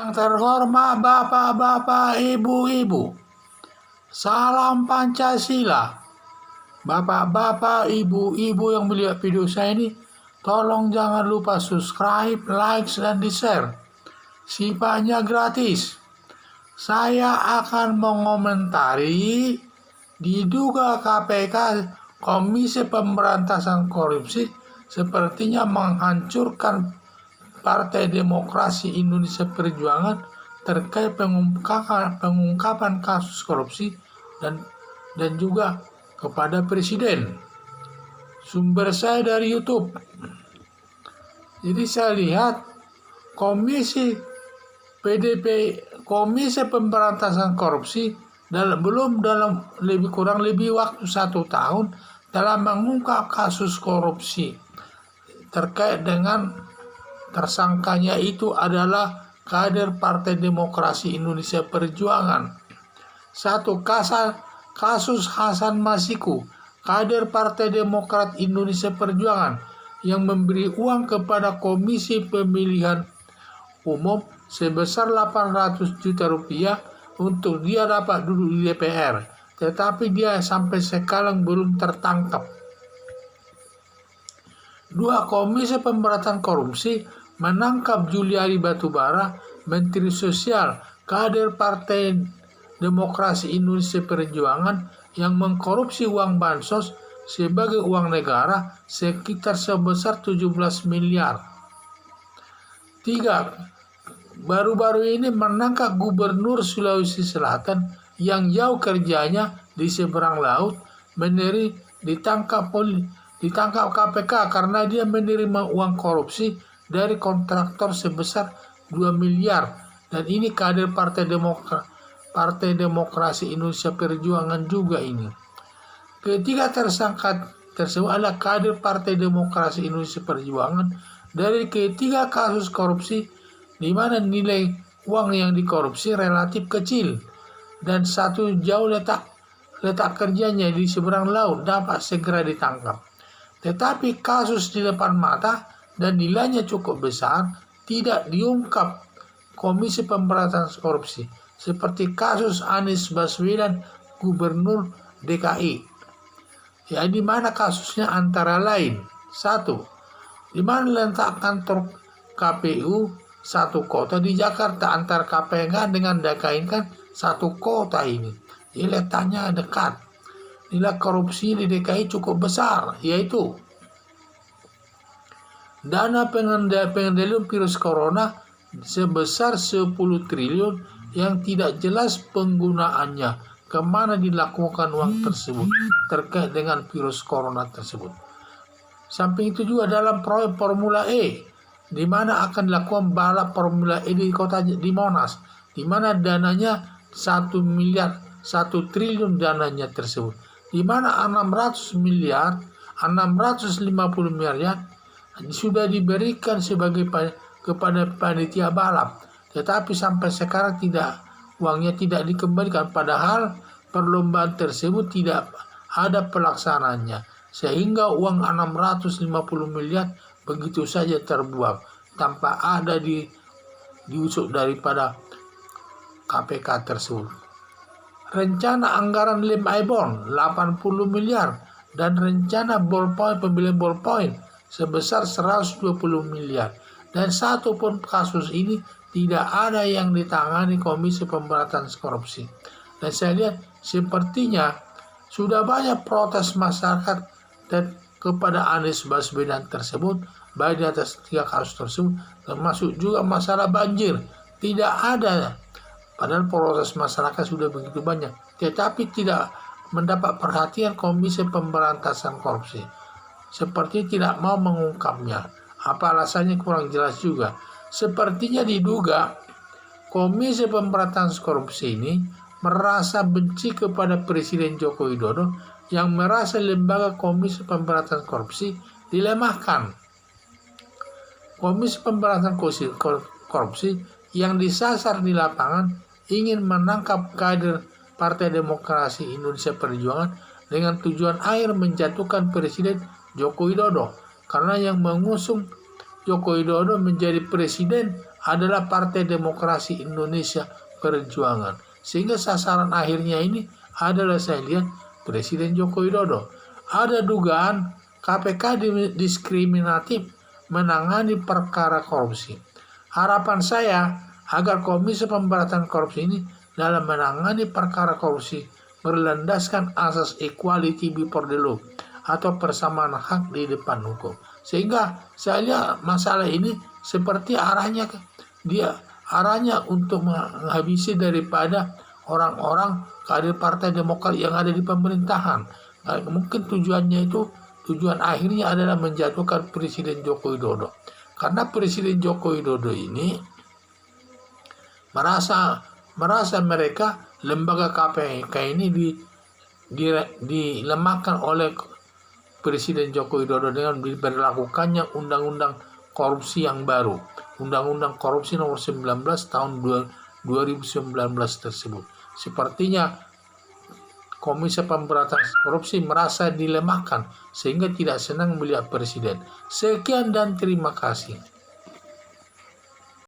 Yang terhormat bapak-bapak, ibu-ibu, salam Pancasila. Bapak-bapak, ibu-ibu yang melihat video saya ini, tolong jangan lupa subscribe, like, dan di-share. Sifatnya gratis. Saya akan mengomentari diduga KPK, Komisi Pemberantasan Korupsi, sepertinya menghancurkan Partai Demokrasi Indonesia Perjuangan terkait pengungkapan kasus korupsi dan juga kepada Presiden. Sumber saya dari YouTube. Jadi saya lihat Komisi Pemberantasan Korupsi dalam lebih waktu 1 tahun dalam mengungkap kasus korupsi terkait dengan tersangkanya itu adalah kader Partai Demokrasi Indonesia Perjuangan. 1. Kasus Hasan Masiku, kader Partai Demokrat Indonesia Perjuangan, yang memberi uang kepada Komisi Pemilihan Umum sebesar 800 juta rupiah untuk dia dapat duduk di DPR, tetapi dia sampai sekarang belum tertangkap. 2. Komisi Pemberantasan Korupsi menangkap Juliari Batubara, Menteri Sosial, kader Partai Demokrasi Indonesia Perjuangan, yang mengkorupsi uang bansos sebagai uang negara sekitar sebesar 17 miliar. 3. Baru-baru ini menangkap Gubernur Sulawesi Selatan yang jauh kerjanya di seberang laut, ditangkap KPK karena dia menerima uang korupsi dari kontraktor sebesar 2 miliar, dan ini kader Partai Demokrasi Indonesia Perjuangan juga ini. Ketiga tersangka tersebut adalah kader Partai Demokrasi Indonesia Perjuangan dari ketiga kasus korupsi, di mana nilai uang yang dikorupsi relatif kecil dan satu jauh letak kerjanya di seberang laut dapat segera ditangkap. Tetapi kasus di depan mata dan nilainya cukup besar tidak diungkap Komisi Pemberantasan Korupsi, seperti kasus Anies Baswedan, Gubernur DKI. Ya, di mana kasusnya antara lain: 1. Di mana letak kantor KPU satu kota di Jakarta, antara KPK dengan DKI kan satu kota ini. Jadi letaknya dekat. Nilai korupsi di DKI cukup besar, yaitu dana pengendalian virus corona sebesar 10 triliun yang tidak jelas penggunaannya, kemana dilakukan uang tersebut terkait dengan virus corona tersebut. Samping itu juga dalam proyek Formula E, di mana akan dilakukan balap Formula E di Monas, di mana dananya 1 triliun dananya tersebut, di mana 650 miliar sudah diberikan kepada panitia balap, tetapi sampai sekarang uangnya tidak dikembalikan, padahal perlombaan tersebut tidak ada pelaksanaannya, sehingga uang 650 miliar begitu saja terbuang tanpa ada diusut daripada KPK tersebut. Rencana anggaran lem Aibon 80 miliar dan rencana pembelian ballpoint sebesar 120 miliar, dan satu pun kasus ini tidak ada yang ditangani Komisi Pemberantasan Korupsi. Dan saya lihat sepertinya sudah banyak protes masyarakat kepada Anies Baswedan tersebut, baik di atas 3 kasus tersebut, termasuk juga masalah banjir. Tidak ada, padahal protes masyarakat sudah begitu banyak, tetapi tidak mendapat perhatian Komisi Pemberantasan Korupsi. Seperti tidak mau mengungkapnya. Apa alasannya kurang jelas juga. Sepertinya diduga Komisi Pemberantasan Korupsi ini merasa benci kepada Presiden Joko Widodo yang merasa lembaga Komisi Pemberantasan Korupsi dilemahkan. Komisi Pemberantasan Korupsi yang disasar di lapangan ingin menangkap kader Partai Demokrasi Indonesia Perjuangan dengan tujuan akhir menjatuhkan Presiden Joko Widodo, karena yang mengusung Joko Widodo menjadi presiden adalah Partai Demokrasi Indonesia Perjuangan. Sehingga sasaran akhirnya ini adalah saya lihat Presiden Joko Widodo. Ada dugaan KPK diskriminatif menangani perkara korupsi. Harapan saya agar Komisi Pemberantasan Korupsi ini dalam menangani perkara korupsi berlandaskan asas equality before the law atau persamaan hak di depan hukum. Sehingga saya lihat masalah ini seperti arahnya untuk menghabisi daripada orang-orang kader Partai Demokrat yang ada di pemerintahan. Mungkin tujuan akhirnya adalah menjatuhkan Presiden Joko Widodo. Karena Presiden Joko Widodo ini merasa mereka lembaga KPK ini dilemahkan oleh Presiden Joko Widodo dengan diberlakukannya undang-undang korupsi yang baru, Undang-Undang Korupsi Nomor 19 tahun 2019 tersebut. Sepertinya Komisi Pemberantasan Korupsi merasa dilemahkan sehingga tidak senang melihat Presiden. Sekian dan terima kasih.